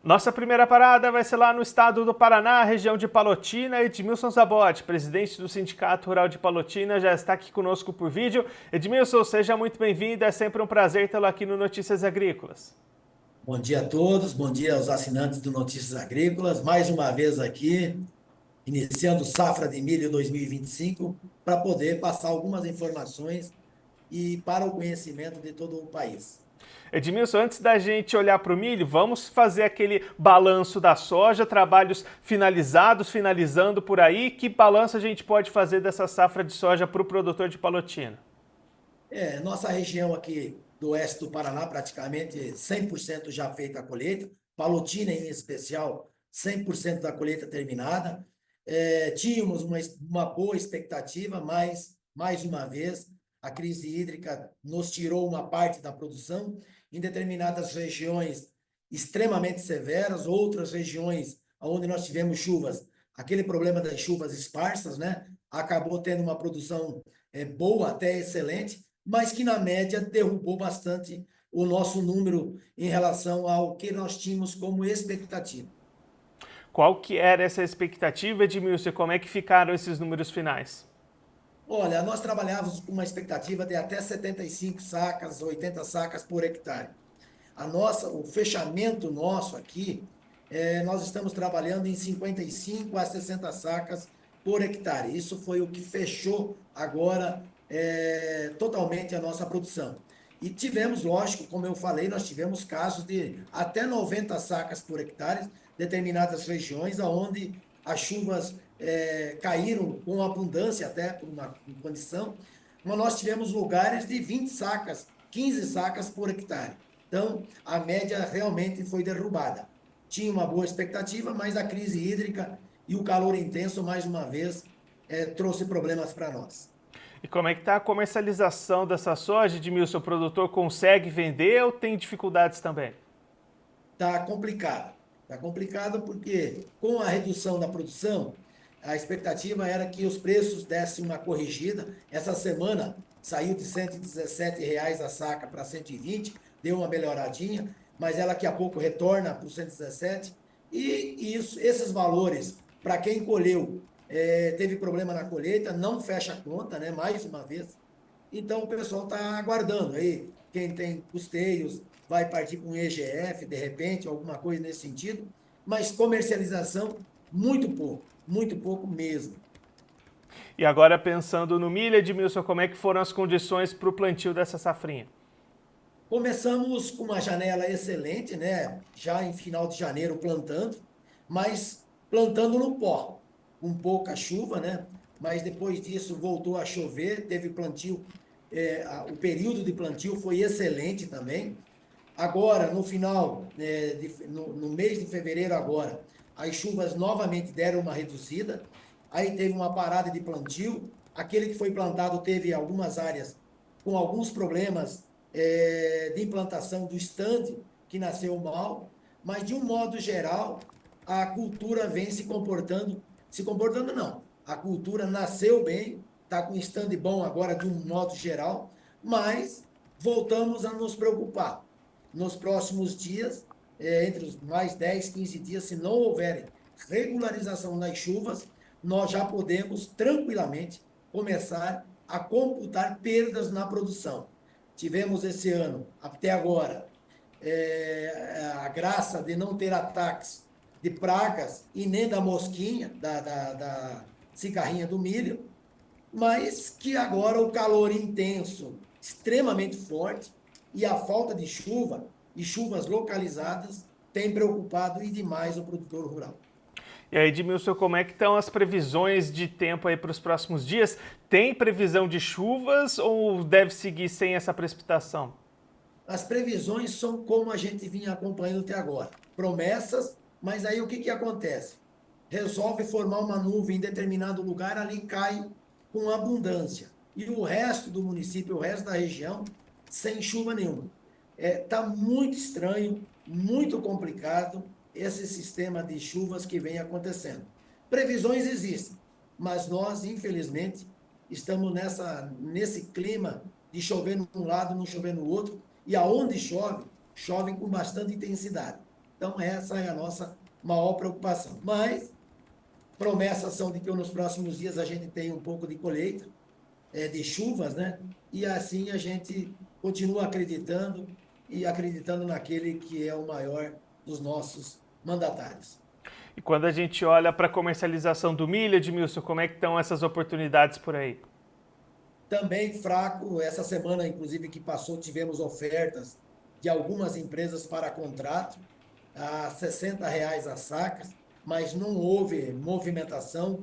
Nossa primeira parada vai ser lá no estado do Paraná, região de Palotina. Edmilson Zabotti, presidente do Sindicato Rural de Palotina, já está aqui conosco por vídeo. Edmilson, seja muito bem-vindo, é sempre um prazer tê-lo aqui no Notícias Agrícolas. Bom dia a todos, bom dia aos assinantes do Notícias Agrícolas. Mais uma vez aqui, iniciando safra de milho 2025, para poder passar algumas informações e para o conhecimento de todo o país. Edmilson, antes da gente olhar para o milho, vamos fazer aquele balanço da soja, trabalhos finalizados, finalizando por aí. Que balanço a gente pode fazer dessa safra de soja para o produtor de Palotina? Nossa região aqui do oeste do Paraná, praticamente 100% já feita a colheita, Palotina em especial, 100% da colheita terminada. Tínhamos uma boa expectativa, mas, mais uma vez, a crise hídrica nos tirou uma parte da produção, em determinadas regiões extremamente severas, outras regiões onde nós tivemos chuvas, aquele problema das chuvas esparsas, né? Acabou tendo uma produção boa, até excelente, mas que na média derrubou bastante o nosso número em relação ao que nós tínhamos como expectativa. Qual que era essa expectativa, Edmilson, e como é que ficaram esses números finais? Olha, nós trabalhávamos com uma expectativa de até 75 sacas, 80 sacas por hectare. O fechamento nosso aqui, nós estamos trabalhando em 55 a 60 sacas por hectare. Isso foi o que fechou agora totalmente a nossa produção. E tivemos, lógico, como eu falei, nós tivemos casos de até 90 sacas por hectare, determinadas regiões onde as chuvas caíram com abundância, até por uma condição, mas nós tivemos lugares de 20 sacas, 15 sacas por hectare. Então, a média realmente foi derrubada. Tinha uma boa expectativa, mas a crise hídrica e o calor intenso, mais uma vez, trouxe problemas para nós. E como é que está a comercialização dessa soja, Edmilson? O produtor consegue vender ou tem dificuldades também? Está complicado. Está complicado porque, com a redução da produção, a expectativa era que os preços dessem uma corrigida. Essa semana saiu de R$ 117 a saca para 120, deu uma melhoradinha, mas ela daqui a pouco retorna para os 117. E esses valores, para quem colheu, teve problema na colheita, não fecha a conta, né? Mais uma vez. Então, o pessoal está aguardando aí. Quem tem custeios vai partir para um EGF, de repente, alguma coisa nesse sentido, mas comercialização, muito pouco mesmo. E agora pensando no milho, Edmilson, como é que foram as condições para o plantio dessa safrinha? Começamos com uma janela excelente, né? Já em final de janeiro plantando, mas plantando no pó, com pouca chuva, né? Mas depois disso voltou a chover, teve plantio, o período de plantio foi excelente também. Agora, no final, no mês de fevereiro agora, as chuvas novamente deram uma reduzida, aí teve uma parada de plantio, aquele que foi plantado teve algumas áreas com alguns problemas de implantação do estande, que nasceu mal, mas de um modo geral, a cultura vem se comportando não, a cultura nasceu bem, está com estande bom agora de um modo geral, mas voltamos a nos preocupar nos próximos dias, entre os mais 10, 15 dias, se não houver regularização das chuvas, nós já podemos tranquilamente começar a computar perdas na produção. Tivemos esse ano, até agora, a graça de não ter ataques de pragas e nem da mosquinha, da cigarrinha do milho, mas que agora o calor intenso, extremamente forte, e a falta de chuva e chuvas localizadas tem preocupado e demais o produtor rural. E aí, Edmilson, como é que estão as previsões de tempo aí para os próximos dias? Tem previsão de chuvas ou deve seguir sem essa precipitação? As previsões são como a gente vinha acompanhando até agora. Promessas, mas aí o que, que acontece? Resolve formar uma nuvem em determinado lugar, ali cai com abundância. E o resto do município, o resto da região, sem chuva nenhuma. Tá muito estranho, muito complicado esse sistema de chuvas que vem acontecendo. Previsões existem, mas nós, infelizmente, estamos nesse clima de chover num lado, não chover no outro, e aonde chove, chove com bastante intensidade. Então, essa é a nossa maior preocupação. Mas promessas são de que nos próximos dias a gente tenha um pouco de colheita, de chuvas, né? E assim a gente continua acreditando e acreditando naquele que é o maior dos nossos mandatários. E quando a gente olha para a comercialização do milho, Edmilson, como é que estão essas oportunidades por aí? Também fraco, essa semana, inclusive, que passou, tivemos ofertas de algumas empresas para contrato a R$ 60 a saca, mas não houve movimentação,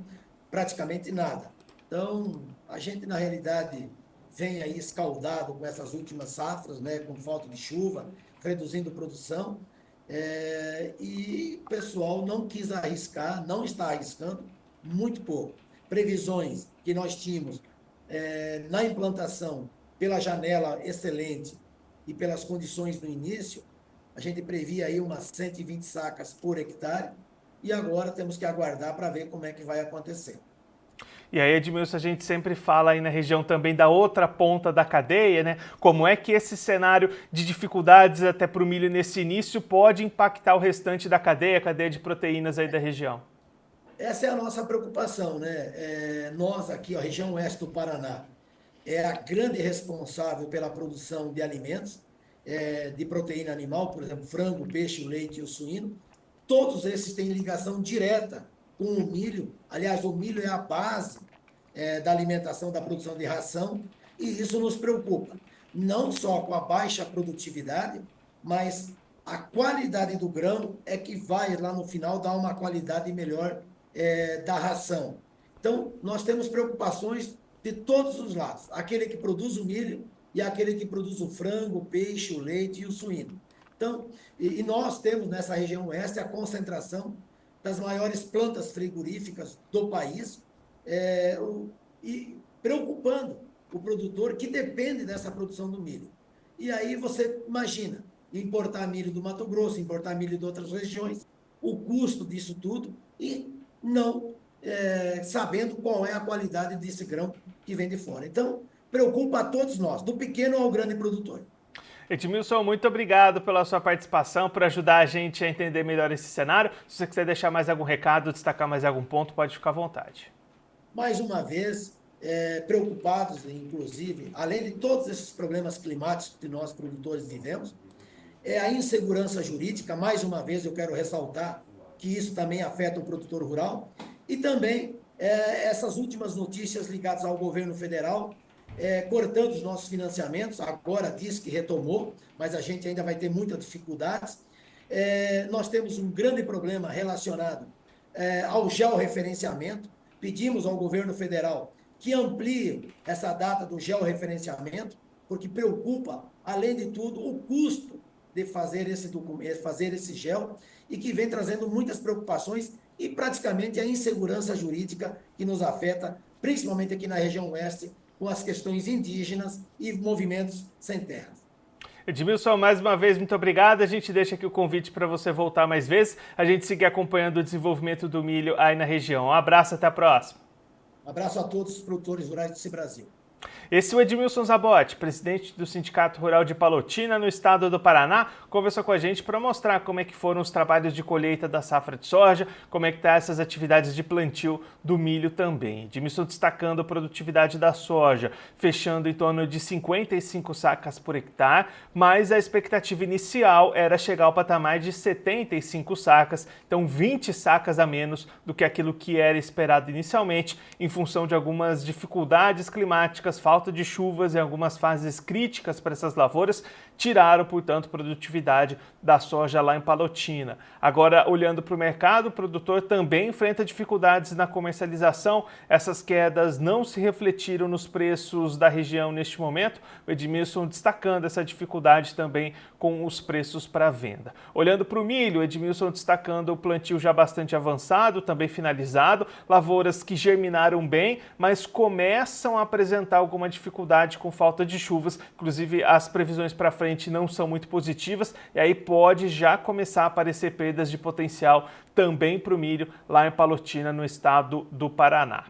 praticamente nada. Então, a gente, na realidade, vem aí escaldado com essas últimas safras, né, com falta de chuva, reduzindo produção, e o pessoal não quis arriscar, não está arriscando, muito pouco. Previsões que nós tínhamos na implantação, pela janela excelente e pelas condições do início, a gente previa aí umas 120 sacas por hectare, e agora temos que aguardar para ver como é que vai acontecer. E aí, Edmilson, a gente sempre fala aí na região também da outra ponta da cadeia, né? Como é que esse cenário de dificuldades até para o milho nesse início pode impactar o restante da cadeia, a cadeia de proteínas aí da região? Essa é a nossa preocupação, né? Nós aqui, a região oeste do Paraná, é a grande responsável pela produção de alimentos, de proteína animal, por exemplo, frango, peixe, o leite e o suíno. Todos esses têm ligação direta com o milho. Aliás, o milho é a base, da alimentação, da produção de ração, e isso nos preocupa. Não só com a baixa produtividade, mas a qualidade do grão é que vai lá no final dar uma qualidade melhor, da ração. Então, nós temos preocupações de todos os lados, aquele que produz o milho e aquele que produz o frango, o peixe, o leite e o suíno. Então, e nós temos nessa região oeste a concentração das maiores plantas frigoríficas do país, e preocupando o produtor que depende dessa produção do milho. E aí você imagina, importar milho do Mato Grosso, importar milho de outras regiões, o custo disso tudo e não sabendo qual é a qualidade desse grão que vem de fora. Então, preocupa a todos nós, do pequeno ao grande produtor. Edmilson, muito obrigado pela sua participação, por ajudar a gente a entender melhor esse cenário. Se você quiser deixar mais algum recado, destacar mais algum ponto, pode ficar à vontade. Mais uma vez, preocupados, inclusive, além de todos esses problemas climáticos que nós produtores vivemos, é a insegurança jurídica. Mais uma vez, eu quero ressaltar que isso também afeta o produtor rural, e também essas últimas notícias ligadas ao governo federal, cortando os nossos financiamentos. Agora diz que retomou, mas a gente ainda vai ter muitas dificuldades. Nós temos um grande problema relacionado ao georreferenciamento. Pedimos ao governo federal que amplie essa data do georreferenciamento, porque preocupa, além de tudo, o custo de fazer esse documento, fazer esse gel, e que vem trazendo muitas preocupações e praticamente a insegurança jurídica que nos afeta, principalmente aqui na região oeste, com as questões indígenas e movimentos sem terras. Edmilson, mais uma vez, muito obrigado. A gente deixa aqui o convite para você voltar mais vezes. A gente seguir acompanhando o desenvolvimento do milho aí na região. Um abraço, até a próxima. Um abraço a todos os produtores rurais desse Brasil. Esse é o Edmilson Zabotti, presidente do Sindicato Rural de Palotina, no estado do Paraná, conversou com a gente para mostrar como é que foram os trabalhos de colheita da safra de soja, como é que tá essas atividades de plantio do milho também. Edmilson destacando a produtividade da soja, fechando em torno de 55 sacas por hectare, mas a expectativa inicial era chegar ao patamar de 75 sacas, então 20 sacas a menos do que aquilo que era esperado inicialmente, em função de algumas dificuldades climáticas, falta de chuvas em algumas fases críticas para essas lavouras, tiraram, portanto, produtividade da soja lá em Palotina. Agora, olhando para o mercado, o produtor também enfrenta dificuldades na comercialização. Essas quedas não se refletiram nos preços da região neste momento. O Edmilson destacando essa dificuldade também com os preços para venda. Olhando para o milho, o Edmilson destacando o plantio já bastante avançado, também finalizado, lavouras que germinaram bem, mas começam a apresentar alguma dificuldade com falta de chuvas. Inclusive, as previsões para frente não são muito positivas, e aí pode já começar a aparecer perdas de potencial também para o milho lá em Palotina, no estado do Paraná.